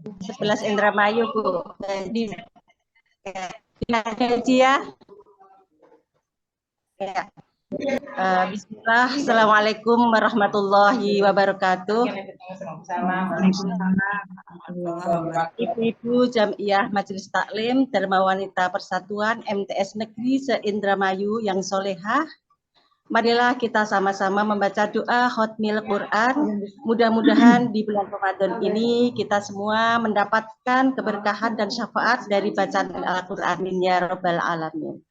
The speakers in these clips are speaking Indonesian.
11 Indramayu, Bu. Jadi ya. Ya. Bismillah. Assalamualaikum warahmatullahi wabarakatuh. Ibu-ibu Jamiah Majelis Taklim Dharma Wanita Persatuan MTS Negeri se-Indramayu yang solehah. Marilah kita sama-sama membaca doa Khatmil Quran. Mudah-mudahan di bulan Ramadan ini kita semua mendapatkan keberkahan dan syafaat dari bacaan Al-Quran ya Rabbal Alamin.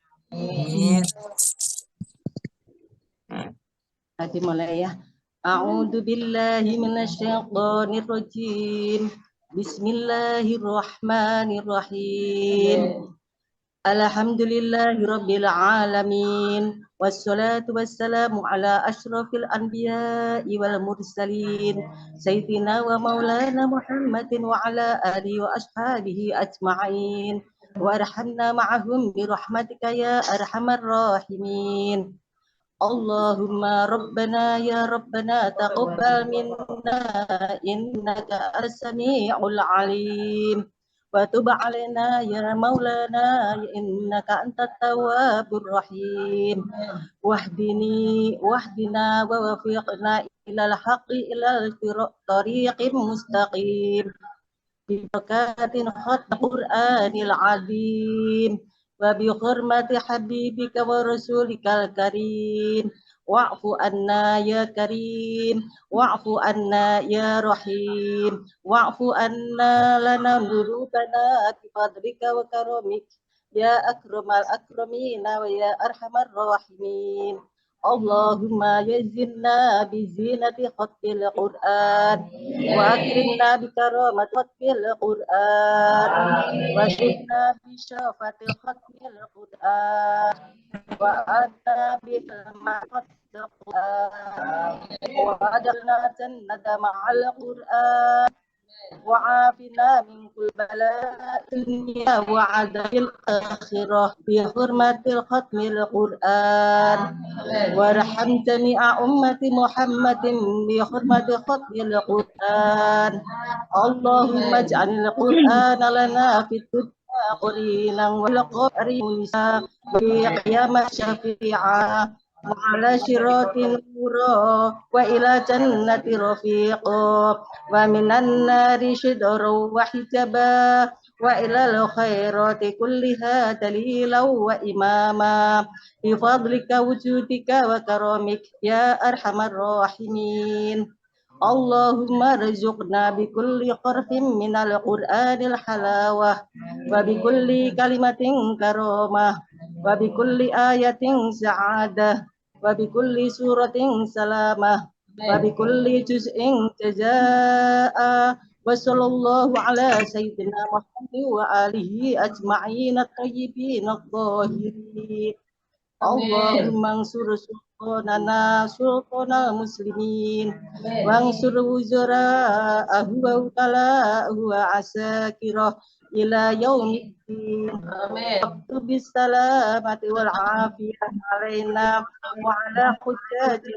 Dimulai ya. A'udzu billahi minasyaitonir rajim. Bismillahirrahmanirrahim. Alhamdulillahi rabbil alamin. Wassalatu wassalamu ala asyrafil anbiya'i wal mursalin. Sayyidina wa maulana Muhammadin wa ala alihi wa ashabihi ajma'in. Warhamna ma'ahum birahmatika ya arhamar rahimin. Allahumma rabbana ya rabbana taqabbal minna innaka as-sami'ul alim. Wa tub alaina ya maulana innaka antat tawwabur rahim. Wahdina wa wafiqna ilal haqqi ilal tariqim mustaqim. Bi barakatin khatm Qur'anil azim. Wa bi hurmati habibika wa rasulikal karim. Wa'fu anna ya karim, wa'fu anna ya rahim, wa'fu anna lana nurubana bifadlika wa karamik ya akramal akramina wa ya arhamar rahimin. Allahumma yazinna bizinati khatmil Qur'an wa akrimna bikaramat khatmil Qur'an wa syidna bisyafatil khatmil Qur'an wa adna bihilma khatmil Qur'an wa adalna jannata ma'al Qur'an wa afina min kulli bala'in dunya wa adabil akhirah bi hurmatil khatmil Qur'an warham jami'a ummati Muhammadin bi hurmati khatmil Qur'an. Allahumma ij'alil Qur'ana lana fid dunya qarinan wal qabri munisa bi qiyamah syafi'a wa ala syiratin nura wa ila jannati rafiqa wa minan nari shidru wa hijaba wa ilal khairati kulliha dalilan wa imama bi fadlika wujudika wa karamik ya arhamar rahimin. Allahumma rizqna bi kulli qarfin minal qur'anil halawah wa bi kulli kalimatin karamah wa bi kulli ayatin sa'adah wa bi kulli suratin salamah wa bi kulli juz'in jazaa'a wa sallallahu ala sayyidina Muhammad wa alihi ajma'in at-tayyibin at-tahirin. Allahumma ansur sultanal muslimin wansur wuzara'ahu wa ukala'ahu wa asakirah ila yaumiddin. Amin. Bis salamati wal afiyah alaina wa ala hujjati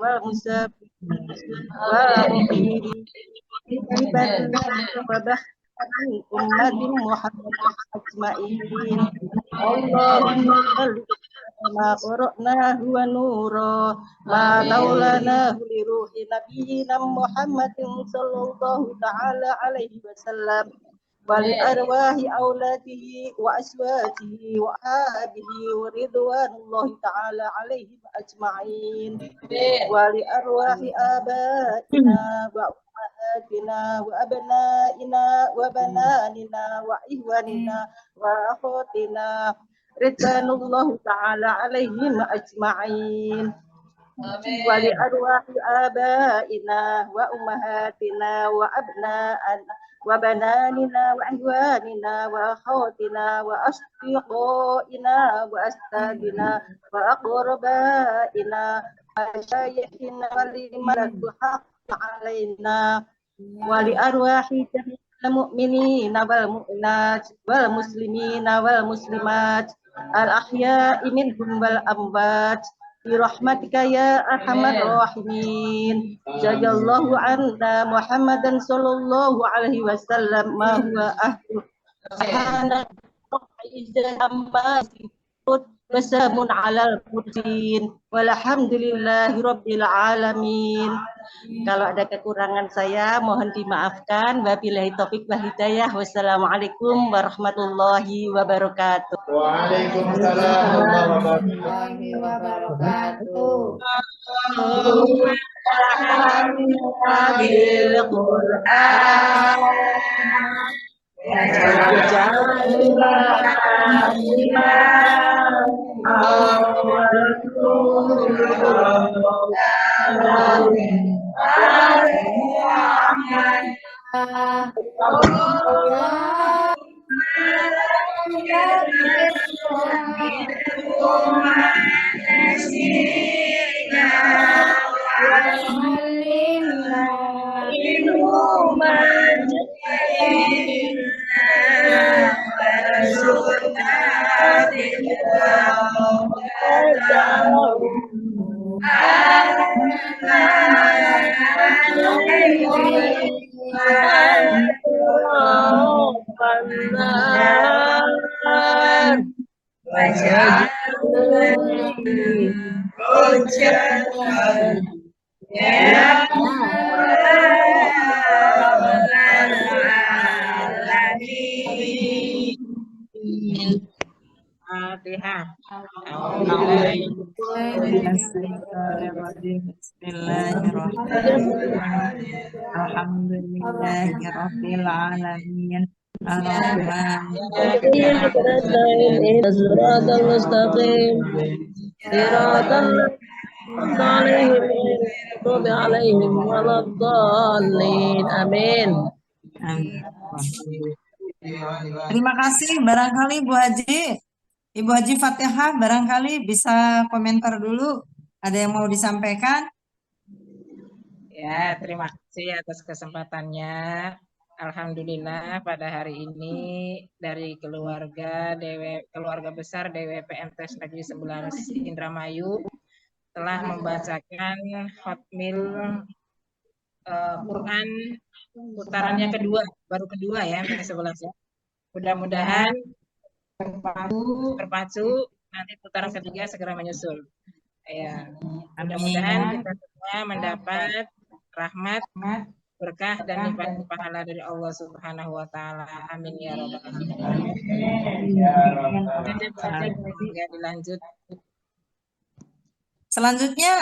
wal musafirin wa muqimi ibadillah ummati Muhammad ajma'in. Allahumma salli ma qara'nahu wa nura ma taulanahu li ruhi nabiyyina Muhammadin sallallahu ta'ala alaihi wasallam wa li arwahi auladihi wa aswajihi wa ahbihi wa ridwanullahi ta'ala alaihim ajma'in wa li arwahi abaina wa ummahatina wa abnaina wa bananina wa ihwanina wa akhatina ridwanullahu ta'ala alaihim ajma'in. Wa li arwahi abaina wa ummahatina wa abna'ana wa bananina wa ihwanina wa akhawatina wa asdiqaina wa astadina wa aqrabaina wa syayikhina wa limalatu haqqa alaina wa li arwahi jami'il mu'minina wal mu'minat wal muslimina wal muslimat al ahya'i minhum wal amwat برحمتك يا أرحم الراحمين. جزا الله عنا محمدا صلى الله عليه وسلم ما هو أهله. سبحانك رب العزة عما يصفون وسلام على المرسلين والحمد لله رب العالمين. Kalau ada kekurangan saya mohon dimaafkan. Wabillahi taufik wal hidayah. Wassalamualaikum warahmatullahi wabarakatuh. Waalaikumsalam warahmatullahi wabarakatuh. Bil Quran Fatihah. Bismillahirrahmanirrahim. Alhamdulillahirabbil alamin. Siratal mustaqim. Siratal alaihim waladdallin. Amin. Terima kasih. Barangkali Bu Haji, Ibu Haji Fatihah barangkali bisa komentar dulu. Ada yang mau disampaikan? Ya, terima kasih atas kesempatannya. Alhamdulillah pada hari ini dari keluarga besar DWP MTs Negeri 11 Indramayu telah membacakan Hotmil Quran putarannya kedua, baru kedua ya MTs 11 ya. Mudah-mudahan terpacu nanti putaran ketiga segera menyusul. Ya, mudah-mudahan kita semua mendapat rahmat, berkah dan limpahan pahala dari Allah Subhanahu wa taala. Amin ya rabbal alamin. Ya, dilanjut. Selanjutnya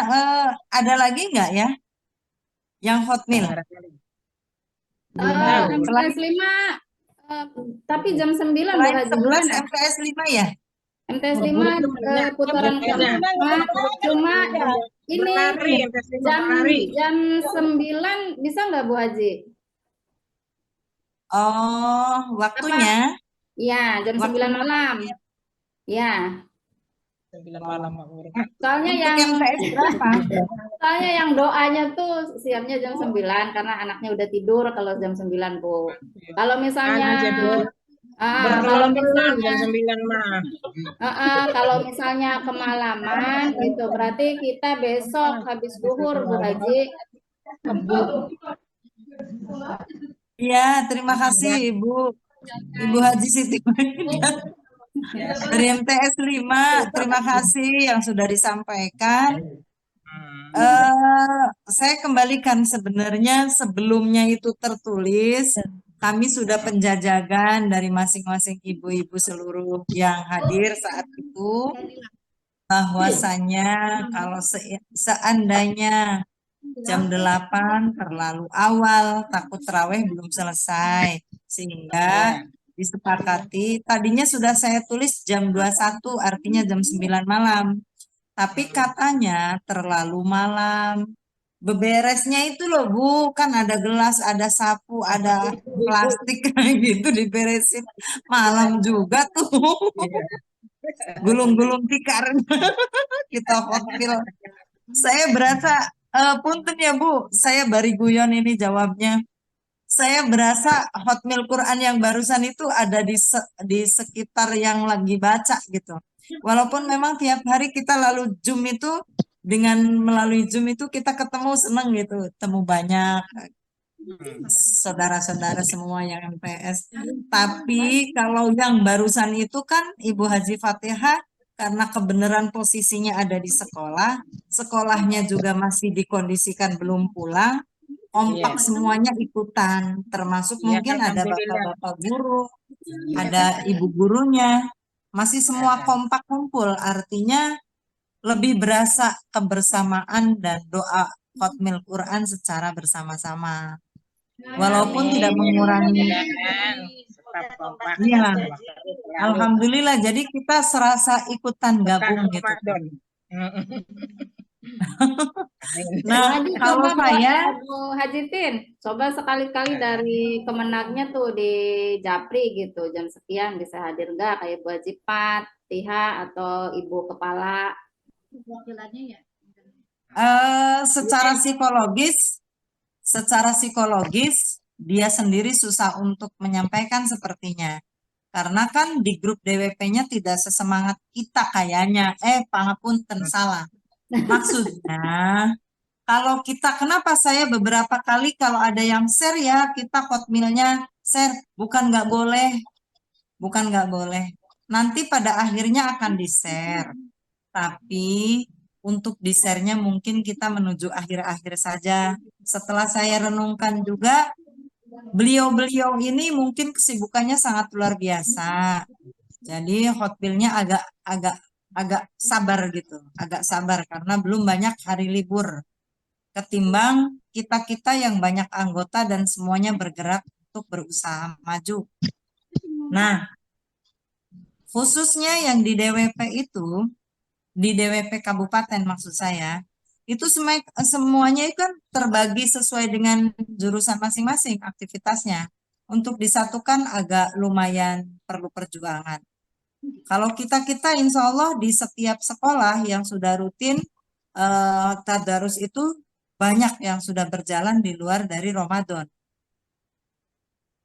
ada lagi nggak ya? Yang Hotmil. MTS 5 tapi jam 9 Bu Haji. 11 MTS 5 ya? MTS 5 putaran keempat, cuma ini jam 9 bisa nggak Bu Haji? Oh, waktunya? Ya, jam 9 malam. Ya. 9 malam. Soalnya yang doanya tuh siapnya jam 9 karena anaknya udah tidur kalau jam 9 Bu. Kalau misalnya kalau misalnya kemalaman gitu berarti kita besok habis duhur Bu Haji. Iya, terima kasih Ibu Haji Siti dari MTS 5. Terima kasih yang sudah disampaikan. Saya kembalikan sebenarnya sebelumnya itu tertulis kami sudah penjajakan dari masing-masing ibu-ibu seluruh yang hadir saat itu bahwasanya kalau seandainya jam 8 terlalu awal takut tarawih belum selesai sehingga disepakati tadinya sudah saya tulis jam 21 artinya jam 9 malam tapi katanya terlalu malam. Beberesnya itu loh Bu, kan ada gelas, ada sapu, ada plastik kayak gitu diberesin. Malam juga tuh. Gulung-gulung tikar. Kita Hotmil. Saya berasa, punten ya Bu, saya bari guyon ini jawabnya. saya berasa Hotmail Quran yang barusan itu ada di sekitar yang lagi baca gitu. Walaupun memang tiap hari kita lalu Zoom itu, dengan melalui Zoom itu kita ketemu, seneng gitu, temu banyak saudara-saudara semua yang MTS. Tapi kalau yang barusan itu kan Ibu Haji Fatihah, karena kebenaran posisinya ada di sekolah, sekolahnya juga masih dikondisikan belum pulang, kompak Iya. semuanya ikutan, termasuk Iya, mungkin ada alhamdulillah. bapak-bapak guru, ada ibu gurunya, masih semua kompak kumpul, artinya lebih berasa kebersamaan dan doa Hotmail Quran secara bersama-sama. Walaupun tidak Amin. mengurangi, Mudah-mudahan tetap kompak iya, ya selalu. alhamdulillah, jadi kita serasa ikutan Berkah gabung gitu. Ramadan. Bu Nah, Haji kalau coba saya, Bu Haji Tin, coba sekali-kali dari Kemenagnya tuh di Japri gitu, jam sekian bisa hadir nggak kayak Bu Haji Pat, Tiha atau Ibu Kepala? secara psikologis dia sendiri susah untuk menyampaikan sepertinya. Karena kan di grup DWP-nya tidak sesemangat kita kayaknya. Pangapunten, salah. Maksudnya, kalau kita, kenapa saya beberapa kali kalau ada yang share ya, kita hotmailnya share. Bukan nggak boleh. Bukan nggak boleh. Nanti pada akhirnya akan di-share. Tapi untuk di-share-nya mungkin kita menuju akhir-akhir saja. Setelah saya renungkan juga, beliau-beliau ini mungkin kesibukannya sangat luar biasa. Jadi hotmailnya agak sabar gitu, agak sabar karena belum banyak hari libur. Ketimbang kita-kita yang banyak anggota dan semuanya bergerak untuk berusaha maju. Nah, khususnya yang di DWP itu, di DWP Kabupaten maksud saya, itu semuanya itu kan terbagi sesuai dengan jurusan masing-masing aktivitasnya. Untuk disatukan agak lumayan perlu perjuangan. Kalau kita-kita insya Allah di setiap sekolah yang sudah rutin tadarus itu banyak yang sudah berjalan di luar dari Ramadan.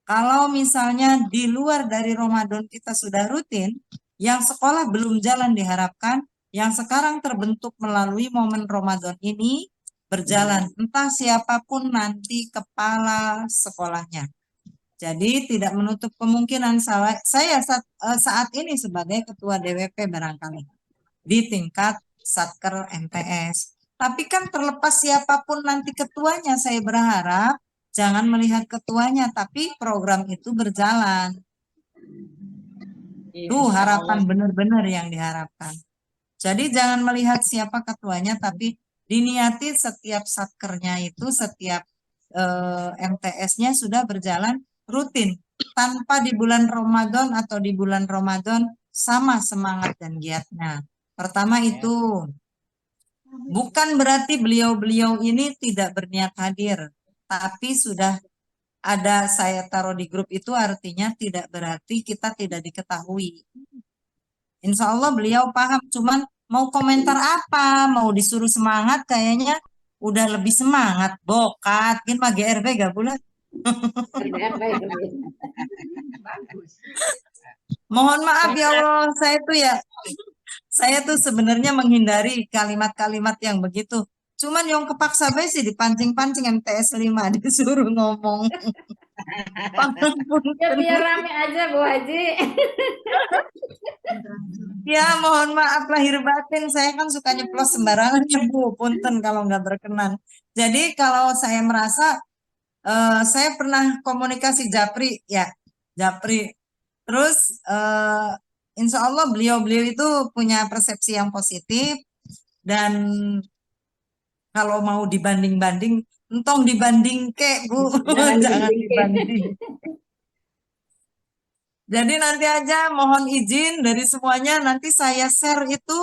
Kalau misalnya di luar dari Ramadan kita sudah rutin, yang sekolah belum jalan diharapkan, yang sekarang terbentuk melalui momen Ramadan ini berjalan. Entah siapapun nanti kepala sekolahnya. Jadi tidak menutup kemungkinan saya saat ini sebagai ketua DWP barangkali di tingkat Satker MTS. Tapi kan terlepas siapapun nanti ketuanya, saya berharap jangan melihat ketuanya, tapi program itu berjalan. Tuh harapan benar-benar yang diharapkan. Jadi jangan melihat siapa ketuanya, tapi diniati setiap satkernya itu, setiap MTS-nya sudah berjalan rutin. Tanpa di bulan Ramadan atau di bulan Ramadan sama semangat dan giatnya. Pertama itu, bukan berarti beliau-beliau ini tidak berniat hadir, tapi sudah ada saya taruh di grup itu artinya tidak berarti kita tidak diketahui. Insya Allah beliau paham, cuman mau komentar apa, mau disuruh semangat kayaknya udah lebih semangat, bokat, ini mah GRB gak bulan. Mohon maaf ya Allah, saya tuh sebenarnya menghindari kalimat-kalimat yang begitu. Cuman yang kepaksa bae sih dipancing-pancing MTS 5 disuruh ngomong. Ya biar rame aja Bu Haji. Ya mohon maaf lahir batin, saya kan suka nyeplos sembarangan ya Bu, punten kalau nggak berkenan. Jadi kalau saya merasa, saya pernah komunikasi Japri ya, Japri. Terus insya Allah beliau-beliau itu punya persepsi yang positif dan kalau mau dibanding-banding, entong dibanding kek Bu, jangan dibanding. Jadi nanti aja mohon izin dari semuanya, nanti saya share itu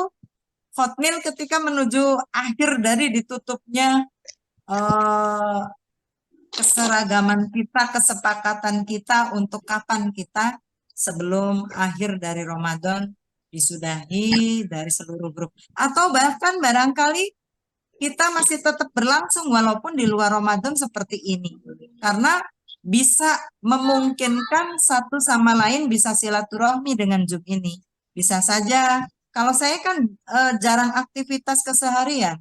Hotmail ketika menuju akhir dari ditutupnya keseragaman kita, kesepakatan kita untuk kapan kita sebelum akhir dari Ramadan disudahi dari seluruh grup. Atau bahkan barangkali kita masih tetap berlangsung walaupun di luar Ramadan seperti ini. Karena bisa memungkinkan satu sama lain bisa silaturahmi dengan Zoom ini. Bisa saja, kalau saya kan jarang aktivitas keseharian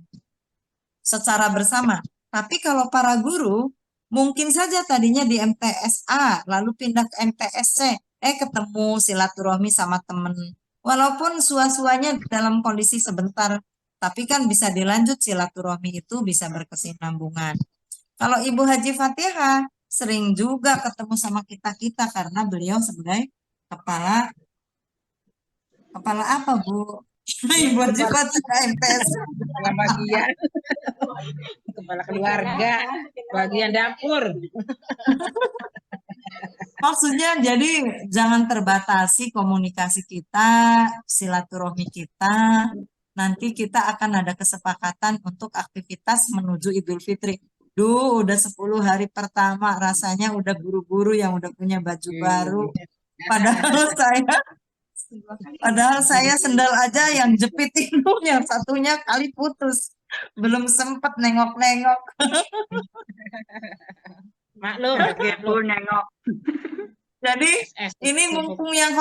secara bersama. Tapi kalau para guru, mungkin saja tadinya di MTSA, lalu pindah ke MTSC, ketemu silaturahmi sama temen. Walaupun sua-suanya dalam kondisi sebentar, tapi kan bisa dilanjut silaturahmi itu bisa berkesinambungan. Kalau Ibu Haji Fatihah, sering juga ketemu sama kita-kita karena beliau sebagai kepala apa Bu? Ibu Haji Fatihah MTS. Kepala bagian, kepala keluarga, bagian dapur. Maksudnya jadi jangan terbatasi komunikasi kita, silaturahmi kita. Nanti kita akan ada kesepakatan untuk aktivitas menuju Idul Fitri. Duh, udah 10 hari pertama rasanya udah buru-buru yang udah punya baju baru. Padahal saya sendal aja yang jepit itu yang satunya kali putus. Belum sempat nengok-nengok. Maklum, nengok. Jadi ini mumpung yang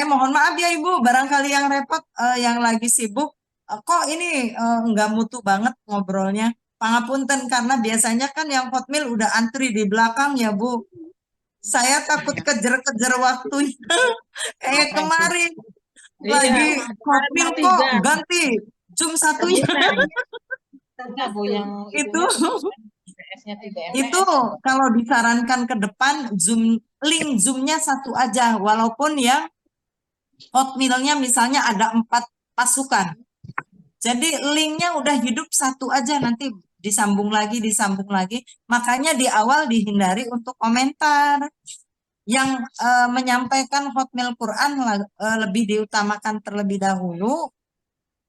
mohon maaf ya Ibu, barangkali yang repot yang lagi sibuk kok ini nggak mutu banget ngobrolnya. Pangapunten karena biasanya kan yang hotmail udah antri di belakang ya Bu. Saya takut kejar-kejar waktunya. Kayak kemarin lagi hotmail kok ganti Zoom satunya. Bu yang Itu MTS-nya tidak itu kalau disarankan ke depan link Zoom-nya satu aja, walaupun yang hotmail-nya misalnya ada 4 pasukan. Jadi linknya udah hidup satu aja, nanti disambung lagi. Makanya di awal dihindari untuk komentar. Yang menyampaikan hotmail Quran lebih diutamakan terlebih dahulu.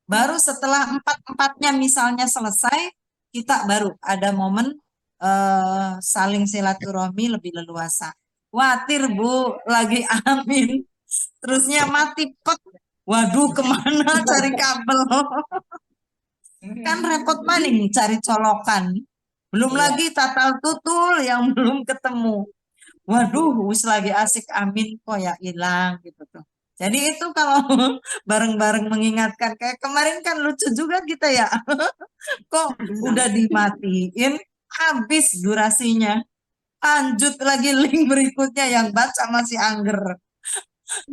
Baru setelah 4-4-nya misalnya selesai, kita baru ada momen saling silaturahmi lebih leluasa. Khawatir Bu, lagi amin. Terusnya mati pek. Waduh, kemana cari kabel? Kan repot maning cari colokan. Belum lagi tatal tutul yang belum ketemu. Waduh, wis lagi asik amin kok ya hilang gitu tuh. Jadi itu kalau bareng-bareng mengingatkan kayak kemarin kan lucu juga kita ya. Kok udah dimatiin, habis durasinya. Lanjut lagi link berikutnya yang baca masih angger.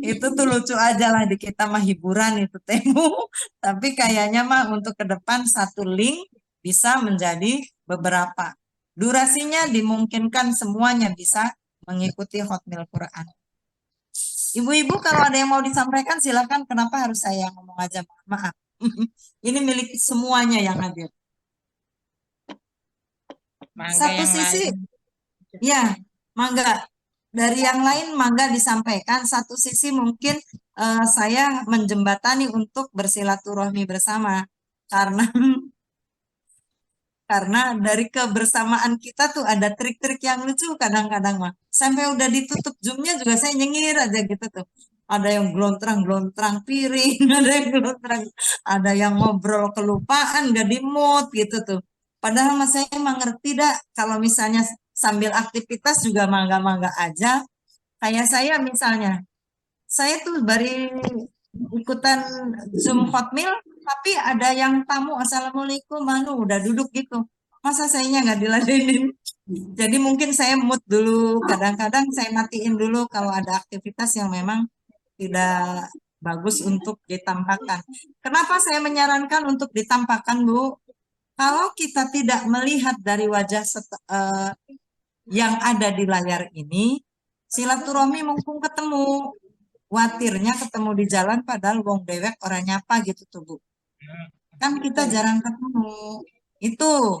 Itu tuh lucu aja lah di kita mah hiburan itu Temu. Tapi kayaknya mah untuk ke depan satu link bisa menjadi beberapa. Durasinya dimungkinkan semuanya bisa mengikuti hotmail Quran. Ibu-ibu kalau ada yang mau disampaikan silakan. Kenapa harus saya ngomong aja? Maaf. Ini milik semuanya yang hadir. Satu sisi, ya, mangga. Dari yang lain mangga disampaikan. Satu sisi mungkin saya menjembatani untuk bersilaturahmi bersama. Karena dari kebersamaan kita tuh ada trik-trik yang lucu kadang-kadang mah. Sampai udah ditutup Zoom-nya juga saya nyengir aja gitu tuh. Ada yang gelontrang-gelontrang piring, ada yang ngobrol kelupaan, gak di-mute gitu tuh. Padahal mas saya emang ngerti dah kalau misalnya sambil aktivitas juga mangga-mangga aja. Kayak saya misalnya, saya tuh baru ikutan Zoom hotmail, tapi ada yang tamu, Assalamualaikum, Manu, udah duduk gitu. Masa sayanya nggak diladenin? Jadi mungkin saya mood dulu, kadang-kadang saya matiin dulu kalau ada aktivitas yang memang tidak bagus untuk ditampakkan. Kenapa saya menyarankan untuk ditampakkan, Bu? Kalau kita tidak melihat dari wajah yang ada di layar ini, silaturahmi mumpung ketemu. Watirnya ketemu di jalan padahal wong dewek orang nyapa gitu tuh Bu. Kan kita jarang ketemu. Itu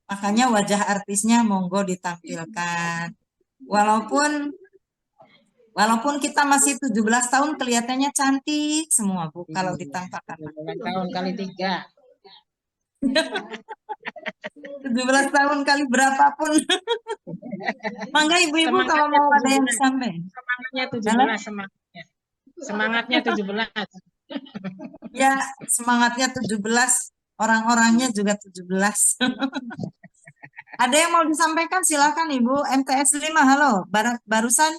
makanya wajah artisnya monggo ditampilkan. Walaupun kita masih 17 tahun kelihatannya cantik semua Bu kalau ditampakkan. 17 tahun kali 3. 17 tahun kali berapapun. Mangga ibu-ibu kalau mau ada yang disampaikan. Semangatnya 17 semangatnya. Semangatnya 17. Ya, semangatnya 17, orang-orangnya juga 17. Ada yang mau disampaikan? Silakan Ibu. MTS 5, halo. Barusan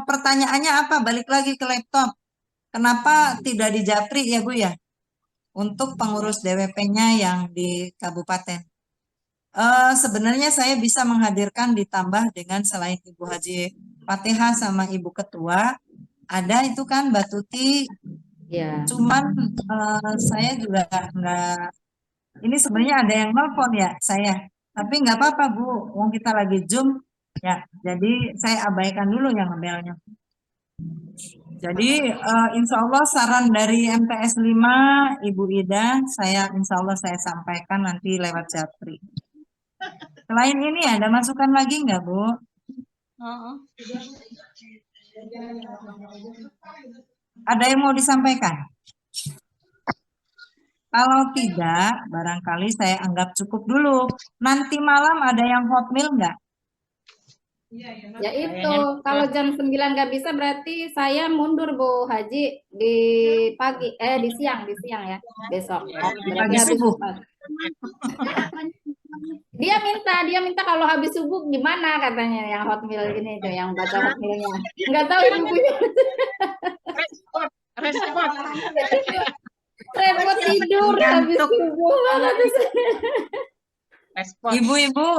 pertanyaannya apa? Balik lagi ke laptop. Kenapa tidak di Japri ya Bu ya? Untuk pengurus DWP-nya yang di kabupaten. Sebenarnya saya bisa menghadirkan ditambah dengan selain Ibu Haji Fatihah sama Ibu Ketua, ada itu kan Mbak Tuti. Ya. Cuman saya juga nggak. Ini sebenarnya ada yang nelpon ya saya. Tapi nggak apa-apa Bu, wong kita lagi Zoom ya. Jadi saya abaikan dulu yang ngebelnya. Jadi insya Allah saran dari MTS 5 Ibu Ida, insya Allah saya sampaikan nanti lewat Japri. Selain ini ada masukan lagi nggak Bu? Ada yang mau disampaikan? Kalau tidak, barangkali saya anggap cukup dulu. Nanti malam ada yang hotmail nggak? Ya itu, kalau jam 9 nggak bisa berarti saya mundur Bu Haji di pagi, di siang ya besok. Berarti Pagi habis subuh. Dia minta kalau habis subuh gimana katanya yang hotmail ini tuh, yang baca hotmailnya. Nggak tahu ibu punya. Respon. Repot tidur habis subuh banget. Respon. Ibu-ibu,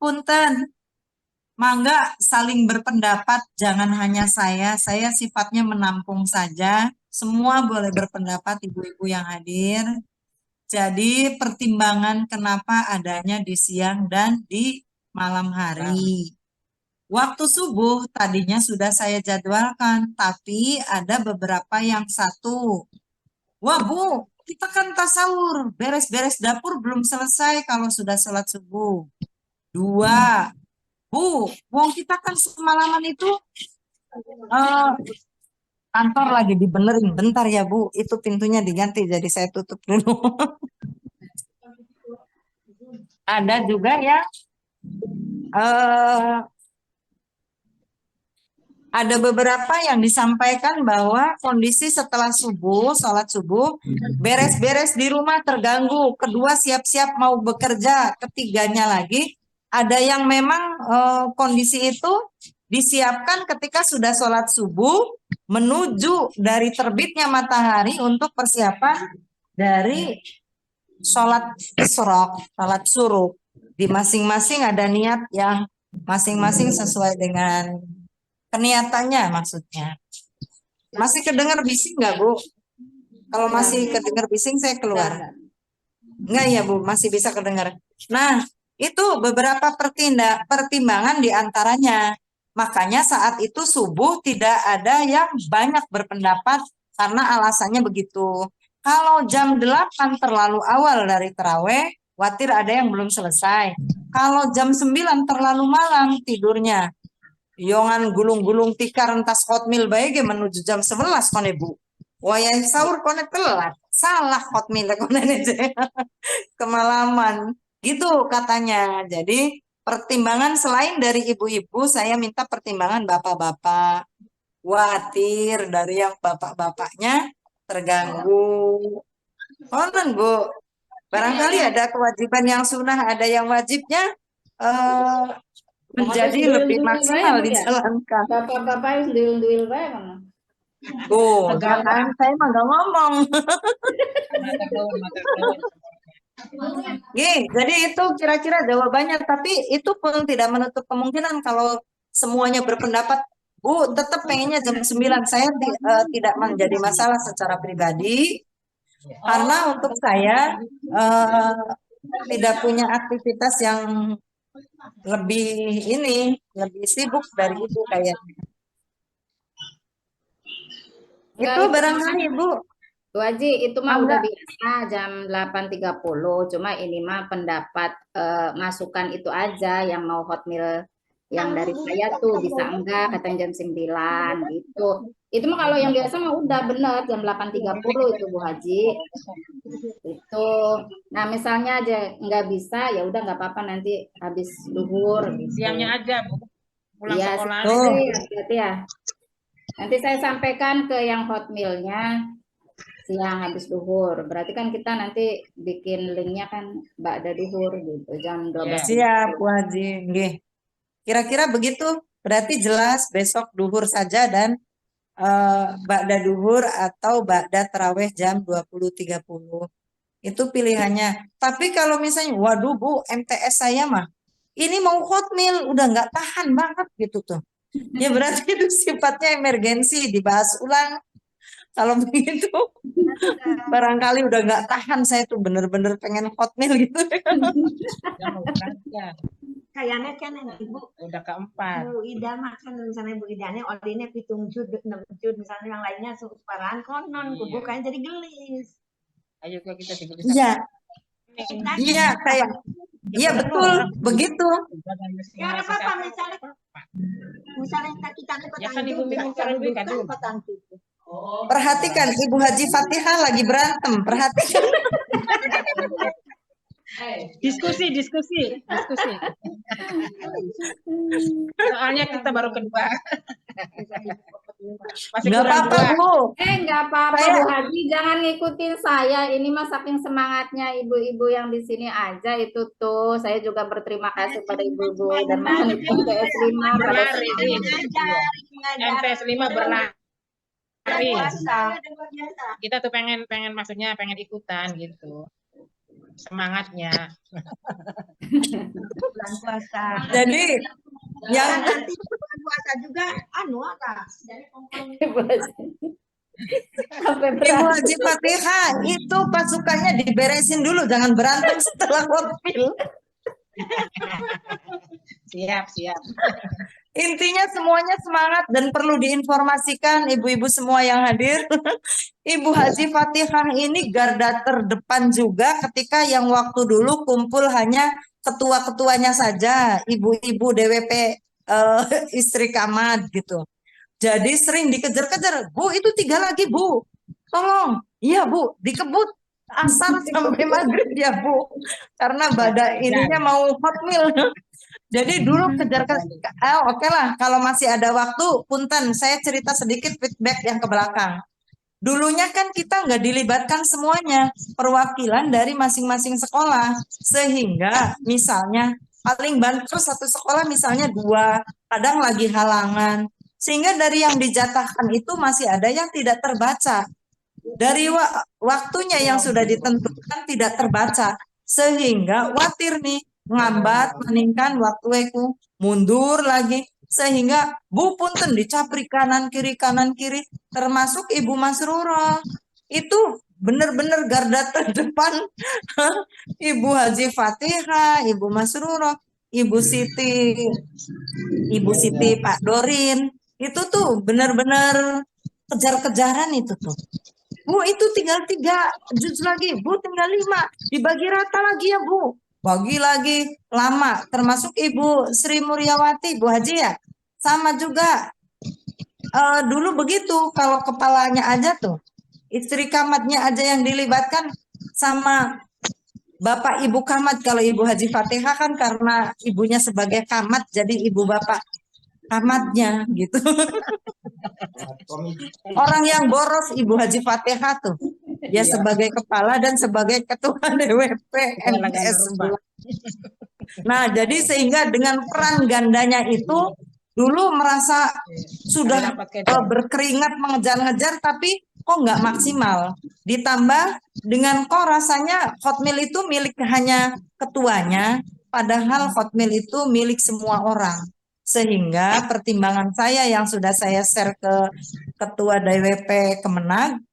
punten, mangga saling berpendapat, jangan hanya saya sifatnya menampung saja, semua boleh berpendapat ibu-ibu yang hadir. Jadi pertimbangan kenapa adanya di siang dan di malam hari. Waktu subuh tadinya sudah saya jadwalkan, tapi ada beberapa yang satu. Wah Bu, kita kan tasawur, beres-beres dapur belum selesai kalau sudah sholat subuh. 2, Bu, wong kita kan semalaman itu kantor lagi dibenerin. Bentar ya Bu, itu pintunya diganti jadi saya tutup dulu. Ada juga ya, ada beberapa yang disampaikan bahwa kondisi setelah subuh, sholat subuh, beres-beres di rumah terganggu. Kedua siap-siap mau bekerja, ketiganya lagi, ada yang memang kondisi itu disiapkan ketika sudah sholat subuh, menuju dari terbitnya matahari untuk persiapan dari sholat isyraq, sholat syuruk. Di masing-masing ada niat yang masing-masing sesuai dengan keniatannya maksudnya. Masih kedengar bising nggak Bu? Kalau masih kedengar bising saya keluar. Enggak ya Bu, masih bisa kedengar. Nah, itu beberapa pertimbangan diantaranya. Makanya saat itu subuh tidak ada yang banyak berpendapat karena alasannya begitu. Kalau jam 8 terlalu awal dari taraweh, khawatir ada yang belum selesai. Kalau jam 9 terlalu malam tidurnya, yongan gulung-gulung tikar entas hotmail baik menuju jam 11 kone Bu. Wayang sahur kone telat. Salah hotmail kone kemalaman. Gitu katanya. Jadi pertimbangan selain dari ibu-ibu, saya minta pertimbangan bapak-bapak. Khawatir dari yang bapak-bapaknya terganggu. Konon Bu, barangkali ada kewajiban yang sunnah, ada yang wajibnya menjadi lebih maksimal dijalankan. Bapak-bapak yang duil-duil bae mana? Oh, jangan, saya mah nggak ngomong. Jadi itu kira-kira jawabannya, tapi itu pun tidak menutup kemungkinan kalau semuanya berpendapat, Bu, tetap pengennya jam 9. Saya tidak menjadi masalah secara pribadi, karena untuk saya tidak punya aktivitas yang lebih sibuk dari itu kayaknya. Itu barangkali Bu. Bu Haji, itu mah udah biasa jam 8.30, cuma ini mah pendapat masukan itu aja yang mau hotmail yang dari saya tuh bisa enggak katanya jam 9 gitu. Itu mah kalau yang biasa mah udah bener jam 8.30 itu Bu Haji. Itu. Nah, misalnya aja nggak bisa ya udah nggak apa-apa nanti habis duhur gitu. Siangnya aja Bu. Pulang Iya, sekolah. hati-hati ya. Nanti saya sampaikan ke yang hotmailnya siang habis duhur. Berarti kan kita nanti bikin linknya kan ba'da duhur gitu, jam 12. Siap, Bu Haji. Nggih. Kira-kira begitu. Berarti jelas besok duhur saja dan ba'da duhur atau ba'da tarawih jam 20.30. Itu pilihannya. Tapi kalau misalnya, waduh Bu, MTS saya mah, ini mau hotmail, udah nggak tahan banget gitu tuh. Ya berarti itu sifatnya emergensi, dibahas ulang. Kalau begitu, barangkali udah nggak tahan, saya tuh bener-bener pengen hotmail gitu. Udah mau berangkat. Kayaknya kan Ibu Udah keempat. Bu Ida makan misalnya Bu Idanya ordinnya pitung jud, 6 jud misalnya yang lainnya separan konon Iya. bukan jadi gelis. Ayo kita juga bisa. Iya, iya kayak, iya betul, begitu. Ya ada apa misalnya kita Ya kan Ibu minum duit kan dulu. Perhatikan Ibu Haji Fatihah lagi berantem, perhatikan. Diskusi. Soalnya kita baru kedua. Masih Nggak kurang apa-apa dua. Bu. Nggak apa-apa Saya- Bu Haji, jangan ngikutin saya. Ini mah saking semangatnya ibu-ibu yang di sini aja itu tuh. Saya juga berterima kasih pada ibu-ibu dan MTS 5 pada Berlari. MTS 5 berlari. Kita tuh pengen maksudnya pengen ikutan gitu. Semangatnya. bulan puasa. Jadi yang Nanti bulan puasa juga sampai Ibu berat. Haji Fatihah itu pasukannya diberesin dulu, jangan berantem setelah hotmail. Siap. Intinya semuanya semangat dan perlu diinformasikan ibu-ibu semua yang hadir. Ibu Haji Fatihah ini garda terdepan juga ketika yang waktu dulu kumpul hanya ketua-ketuanya saja, ibu-ibu DWP istri Kamad gitu. Jadi sering dikejar-kejar, Bu itu 3 lagi Bu, tolong, iya Bu, dikebut asar sampai maghrib ya Bu, karena badai ininya mau hotmail. Jadi dulu kejar-kejar, oke lah, kalau masih ada waktu, punten, saya cerita sedikit feedback yang ke belakang. Dulunya kan kita nggak dilibatkan semuanya, perwakilan dari masing-masing sekolah, sehingga misalnya paling banter satu sekolah misalnya 2, kadang lagi halangan, sehingga dari yang dijatahkan itu masih ada yang tidak terbaca. Dari waktunya yang sudah ditentukan tidak terbaca, sehingga khawatir nih, ngambat, meningkan waktu aku mundur lagi, sehingga Bu punten dicapri kanan kiri, termasuk Ibu Masrurah. Itu benar-benar garda terdepan. Ibu Haji Fatihah, Ibu Masrurah, Ibu Siti Pak Dorin, itu tuh benar-benar kejar-kejaran itu tuh. Bu itu tinggal 3 juz lagi, Bu tinggal 5, dibagi rata lagi ya Bu. Bagi lagi lama, termasuk Ibu Sri Muryawati, Bu Haji ya, sama juga. Dulu begitu, kalau kepalanya aja tuh, istri Kamatnya aja yang dilibatkan sama Bapak Ibu Kamat. Kalau Ibu Haji Fatihah kan karena ibunya sebagai Kamat, jadi Ibu Bapak Kamatnya gitu. Orang yang boros Ibu Haji Fatihah tuh. Dia sebagai kepala dan sebagai ketua DWP MTS 11. Nah, jadi sehingga dengan peran gandanya itu dulu merasa sudah berkeringat mengejar-ngejar tapi kok nggak maksimal. Ditambah dengan kok rasanya hotmail itu milik hanya ketuanya, padahal hotmail itu milik semua orang. Sehingga pertimbangan saya yang sudah saya share ke Ketua DWP Kemenag,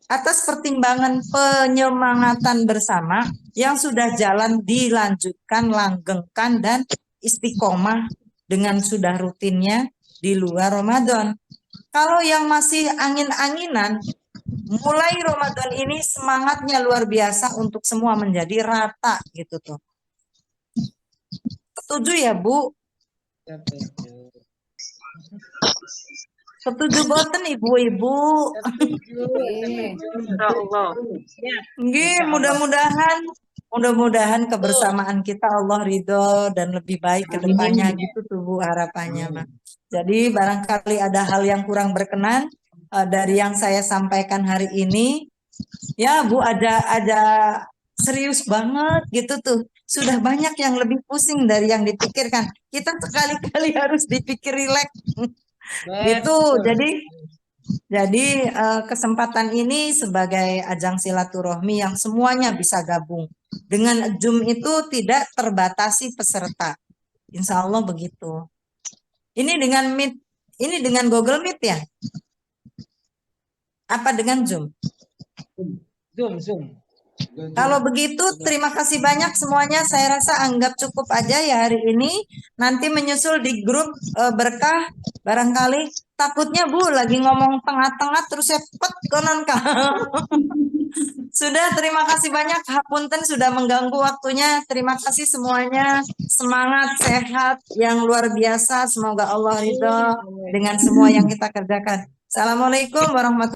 atas pertimbangan penyemangatan bersama yang sudah jalan dilanjutkan, langgengkan, dan istiqomah dengan sudah rutinnya di luar Ramadan. Kalau yang masih angin-anginan, mulai Ramadan ini semangatnya luar biasa untuk semua menjadi rata gitu tuh. Setuju ya Bu? Setuju boten ibu-ibu. Nggih, mudah-mudahan kebersamaan kita Allah ridho dan lebih baik ke depannya gitu tuh Bu harapannya mah. Jadi barangkali ada hal yang kurang berkenan dari yang saya sampaikan hari ini, Ya Bu, ada serius banget gitu tuh. Sudah banyak yang lebih pusing dari yang dipikirkan. Kita sekali-kali harus dipikir rileks. Gitu. Betul. Jadi kesempatan ini sebagai ajang silaturahmi yang semuanya bisa gabung. Dengan Zoom itu tidak terbatasi peserta. Insya Allah begitu. Ini dengan Meet, ini dengan Google Meet ya? Apa dengan Zoom? Zoom. Kalau begitu, terima kasih banyak semuanya. Saya rasa anggap cukup aja ya hari ini. Nanti menyusul di grup berkah. Barangkali takutnya Bu lagi ngomong tengah-tengah terus saya pet konon Kak. Sudah, terima kasih banyak. Hapunten sudah mengganggu waktunya. Terima kasih semuanya. Semangat, sehat, yang luar biasa. Semoga Allah ridho dengan semua yang kita kerjakan. Assalamualaikum warahmatullahi wabarakatuh.